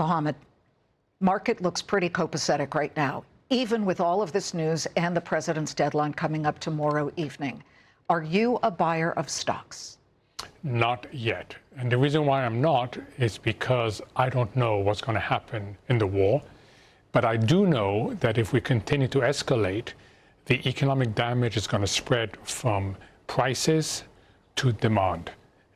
Mohamed, market looks pretty copacetic right now, even with all of this news and the president's deadline coming up tomorrow evening. Are you a buyer of stocks? Not yet. And the reason why I'm not is because I don't know what's going to happen in the war. But I do know that if we continue to escalate, the economic damage is going to spread from prices to demand.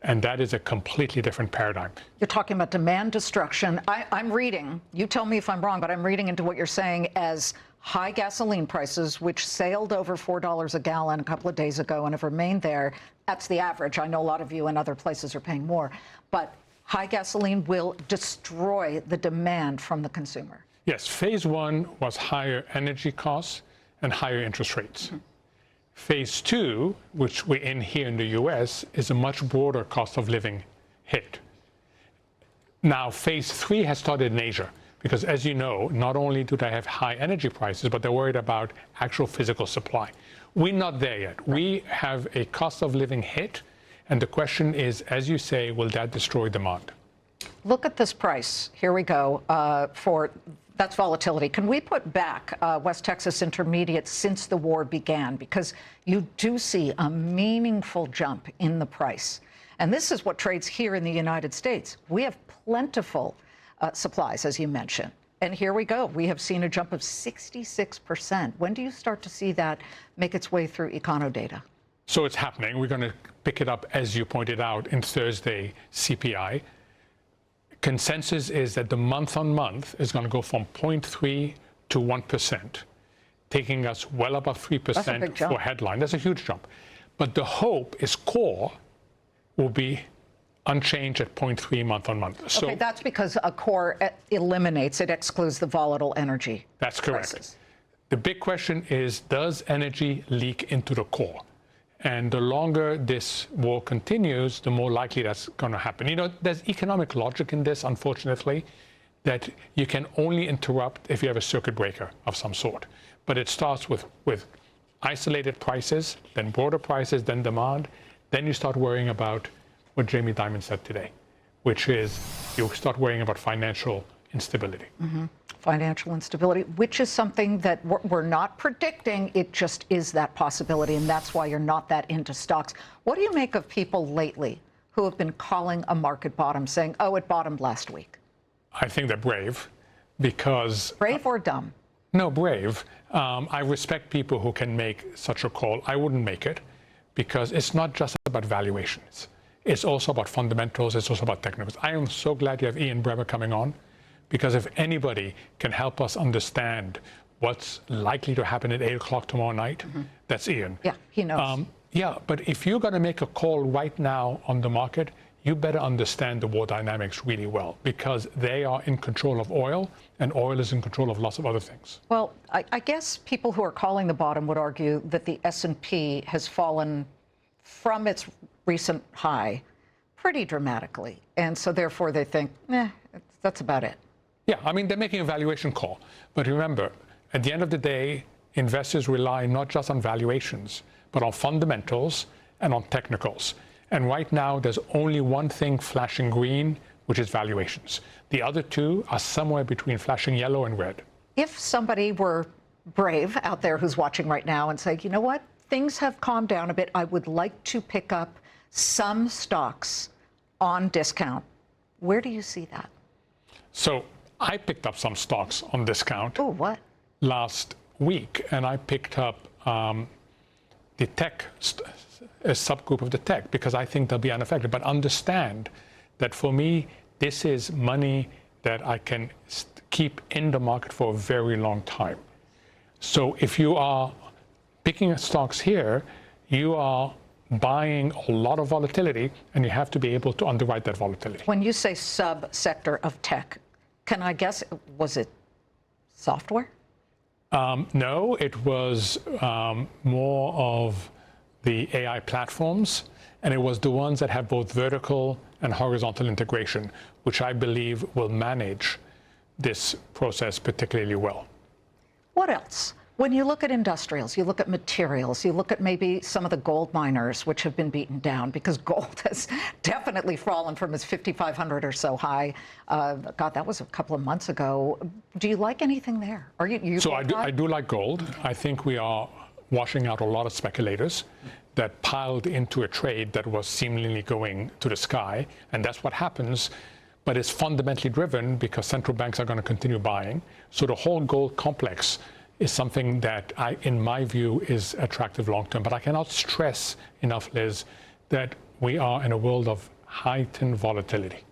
And that is a completely different paradigm. You're talking about demand destruction. I'm reading, you tell me if I'm wrong, but I'm reading into what you're saying as high gasoline prices, which sailed over $4 a gallon a couple of days ago and have remained there. That's the average. I know a lot of you in other places are paying more. But high gasoline will destroy the demand from the consumer. Yes, phase one was higher energy costs and higher interest rates. Phase two, which we're in here in the US, is a much broader cost of living hit. Now, phase three has started in Asia, because as you know, not only do they have high energy prices, but they're worried about actual physical supply. We're not there yet. We have a cost of living hit, and the question is, as you say, will that destroy demand? Look at this price. Here we go that's volatility. Can we put back West Texas Intermediate since the war began? Because you do see a meaningful jump in the price. And this is what trades here in the United States. We have plentiful supplies, as you mentioned. And here we go. We have seen a jump of 66%. When do you start to see that make its way through Econodata? So it's happening. We're going to pick it up, as you pointed out, in Thursday CPI. Consensus is that the month-on-month is going to go from 0.3 to 1%, taking us well above 3% for headline. That's a huge jump. But the hope is core will be unchanged at 0.3 month-on-month. So okay, that's because a core eliminates, it excludes the volatile energy. That's correct. Prices. The big question is, does energy leak into the core? And the longer this war continues, the more likely that's going to happen. You know, there's economic logic in this, unfortunately, that you can only interrupt if you have a circuit breaker of some sort. But it starts with isolated prices, then broader prices, then demand. Then you start worrying about what Jamie Dimon said today, which is you start worrying about financial instability. Financial instability, which is something that we're not predicting. It just is that possibility, and that's why you're not that into stocks. What do you make of people lately who have been calling a market bottom, saying, oh, it bottomed last week? I think they're brave, because... Brave or dumb? No, brave. I respect people who can make such a call. I wouldn't make it, because it's not just about valuations. It's also about fundamentals. It's also about technicals. I am so glad you have Ian Bremmer coming on, because if anybody can help us understand what's likely to happen at 8 o'clock tomorrow night, that's Ian. Yeah, he knows. Yeah, but if you're going to make a call right now on the market, you better understand the war dynamics really well, because they are in control of oil, and oil is in control of lots of other things. Well, I guess people who are calling the bottom would argue that the S&P has fallen from its recent high pretty dramatically. And so therefore they think, that's about it. Yeah, I mean, they're making a valuation call. But remember, at the end of the day, investors rely not just on valuations, but on fundamentals and on technicals. And right now, there's only one thing flashing green, which is valuations. The other two are somewhere between flashing yellow and red. If somebody were brave out there who's watching right now and say, you know what, things have calmed down a bit, I would like to pick up some stocks on discount, where do you see that? So I picked up some stocks on discount. Oh, what? Last week, and I picked up the tech, a subgroup of the tech, because I think they'll be unaffected. But understand that for me, this is money that I can keep in the market for a very long time. So if you are picking stocks here, you are buying a lot of volatility, and you have to be able to underwrite that volatility. When you say sub-sector of tech, can I guess, was it software? No, it was more of the AI platforms, and it was the ones that have both vertical and horizontal integration, which I believe will manage this process particularly well. What else? When you look at industrials, you look at materials, you look at maybe some of the gold miners, which have been beaten down because gold has definitely fallen from its 5,500 or so high. God, that was a couple of months ago. Do you like anything there? Are you So I do like gold. I think we are washing out a lot of speculators that piled into a trade that was seemingly going to the sky, and that's what happens. But it's fundamentally driven because central banks are going to continue buying. So the whole gold complex is something that, in my view, is attractive long-term. But I cannot stress enough, Liz, that we are in a world of heightened volatility.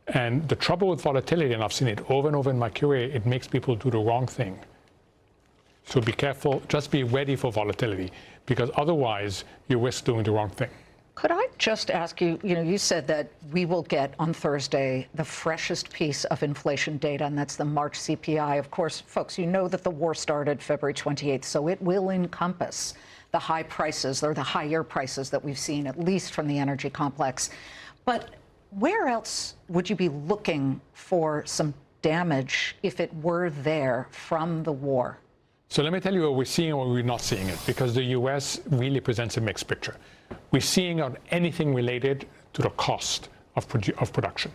And the trouble with volatility, and I've seen it over and over in my career, it makes people do the wrong thing. So be careful, just be ready for volatility, because otherwise you risk doing the wrong thing. Could I just ask you, you said that we will get on Thursday the freshest piece of inflation data, and that's the March CPI. Of course, folks, you know that the war started February 28th, so it will encompass the high prices, or the higher prices that we've seen, at least from the energy complex. But where else would you be looking for some damage if it were there from the war? So let me tell you what we're seeing and what we're not seeing it, because the U.S. really presents a mixed picture. We're seeing on anything related to the cost of production.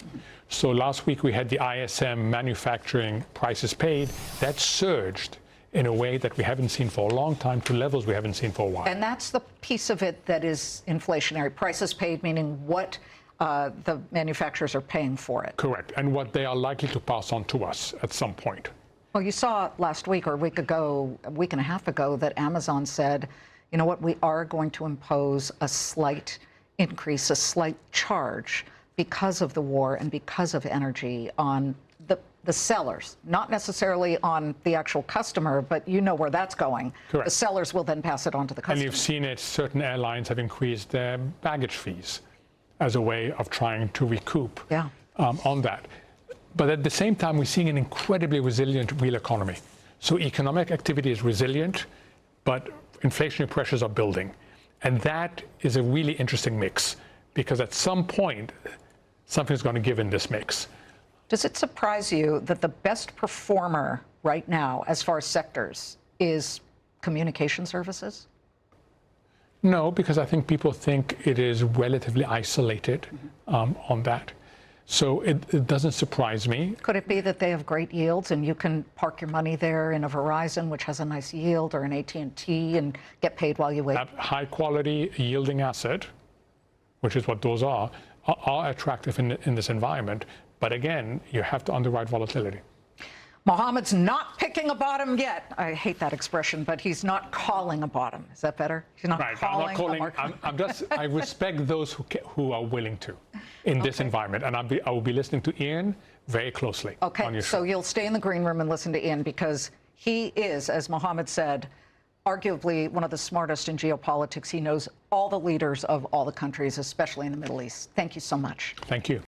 So last week we had the ISM manufacturing prices paid. That surged in a way that we haven't seen for a long time, to levels we haven't seen for a while. And that's the piece of it that is inflationary. Prices paid, meaning what the manufacturers are paying for it. Correct. And what they are likely to pass on to us at some point. Well, you saw last week or a week and a half ago, that Amazon said, you know what, we are going to impose a slight increase, a slight charge because of the war and because of energy on the sellers, not necessarily on the actual customer, but you know where that's going. Correct. The sellers will then pass it on to the customer. And you've seen it, certain airlines have increased their baggage fees as a way of trying to recoup on that. But at the same time, we're seeing an incredibly resilient real economy. So economic activity is resilient, but inflationary pressures are building. And that is a really interesting mix, because at some point, something's going to give in this mix. Does it surprise you that the best performer right now, as far as sectors, is communication services? No, because I think people think it is relatively isolated on that. So it doesn't surprise me. Could it be that they have great yields and you can park your money there in a Verizon, which has a nice yield, or an AT&T, and get paid while you wait? A high quality yielding asset, which is what those are attractive in this environment. But again, you have to underwrite volatility. Mohamed's not picking a bottom yet. I hate that expression, but he's not calling a bottom. Is that better? He's not calling a market. I respect those who are willing to in this environment, and I will be listening to Ian very closely. Okay, so you'll stay in the green room and listen to Ian, because he is, as Mohamed said, arguably one of the smartest in geopolitics. He knows all the leaders of all the countries, especially in the Middle East. Thank you so much. Thank you.